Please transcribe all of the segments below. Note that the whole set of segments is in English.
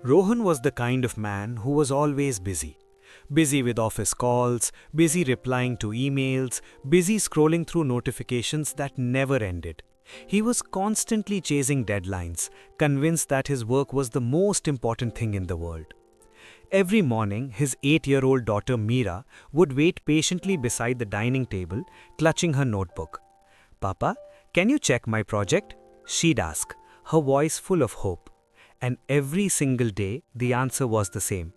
Rohan was the kind of man who was always busy. Busy with office calls, busy replying to emails, busy scrolling through notifications that never ended. He was constantly chasing deadlines, convinced that his work was the most important thing in the world. Every morning, his 8-year-old daughter Meera would wait patiently beside the dining table, clutching her notebook. Papa, can you check my project? She'd ask, her voice full of hope. And every single day, the answer was the same.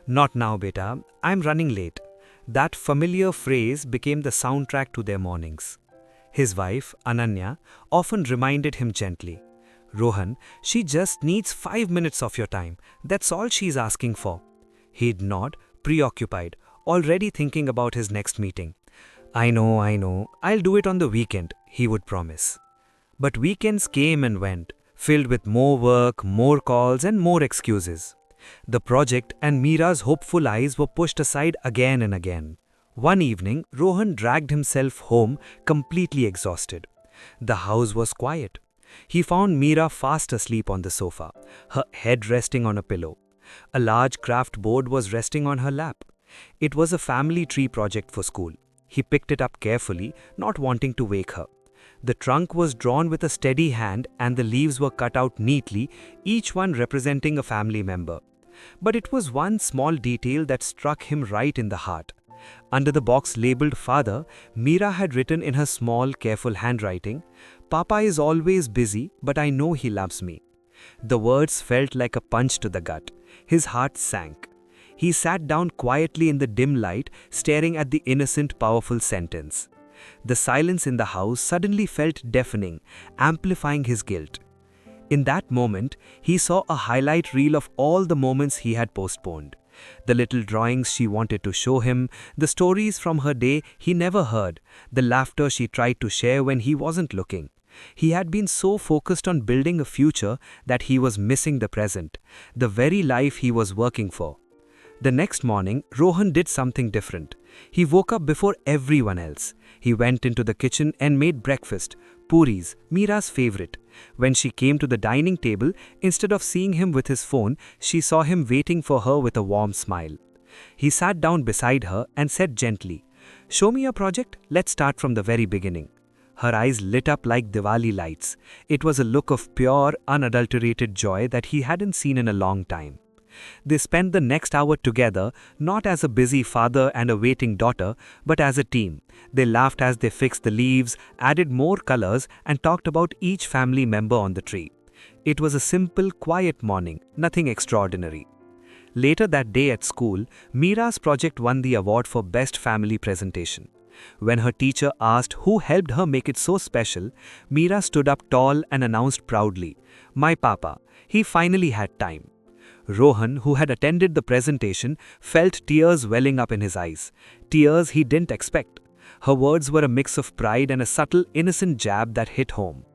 Not now, beta, I'm running late. That familiar phrase became the soundtrack to their mornings. His wife, Ananya, often reminded him gently, Rohan, she just needs 5 minutes of your time. That's all she's asking for. He'd nod, preoccupied, already thinking about his next meeting. I know, I'll do it on the weekend, he would promise. But weekends came and went, filled with more work, more calls, and more excuses. The project and Meera's hopeful eyes were pushed aside again and again. One evening, Rohan dragged himself home completely exhausted. The house was quiet. He found Meera fast asleep on the sofa, her head resting on a pillow. A large craft board was resting on her lap. It was a family tree project for school. He picked it up carefully, not wanting to wake her. The trunk was drawn with a steady hand and the leaves were cut out neatly, each one representing a family member. But it was one small detail that struck him right in the heart. Under the box labeled Father, Meera had written in her small, careful handwriting, Papa is always busy, but I know he loves me. The words felt like a punch to the gut. His heart sank. He sat down quietly in the dim light, staring at the innocent, powerful sentence. The silence in the house suddenly felt deafening, amplifying his guilt. In that moment, he saw a highlight reel of all the moments he had postponed. The little drawings she wanted to show him, the stories from her day he never heard, the laughter she tried to share when he wasn't looking. He had been so focused on building a future that he was missing the present, the very life he was working for. The next morning, Rohan did something different. He woke up before everyone else. He went into the kitchen and made breakfast, puris, Meera's favorite. When she came to the dining table, instead of seeing him with his phone, she saw him waiting for her with a warm smile. He sat down beside her and said gently, Show me your project, let's start from the very beginning. Her eyes lit up like Diwali lights. It was a look of pure, unadulterated joy that he hadn't seen in a long time. They spent the next hour together, not as a busy father and a waiting daughter, but as a team. They laughed as they fixed the leaves, added more colors, and talked about each family member on the tree. It was a simple, quiet morning, nothing extraordinary. Later that day at school, Meera's project won the award for Best Family Presentation. When her teacher asked who helped her make it so special, Meera stood up tall and announced proudly, My papa, he finally had time. Rohan, who had attended the presentation, felt tears welling up in his eyes. Tears he didn't expect. Her words were a mix of pride and a subtle, innocent jab that hit home.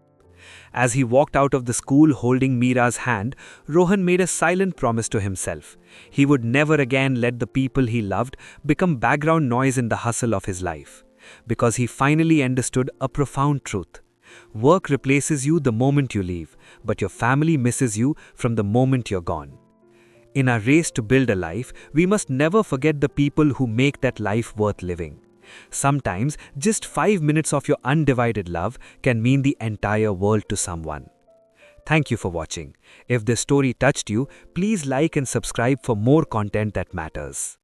As he walked out of the school holding Meera's hand, Rohan made a silent promise to himself. He would never again let the people he loved become background noise in the hustle of his life. Because he finally understood a profound truth. Work replaces you the moment you leave, but your family misses you from the moment you're gone. In our race to build a life, we must never forget the people who make that life worth living. Sometimes, just 5 minutes of your undivided love can mean the entire world to someone. Thank you for watching. If this story touched you, please like and subscribe for more content that matters.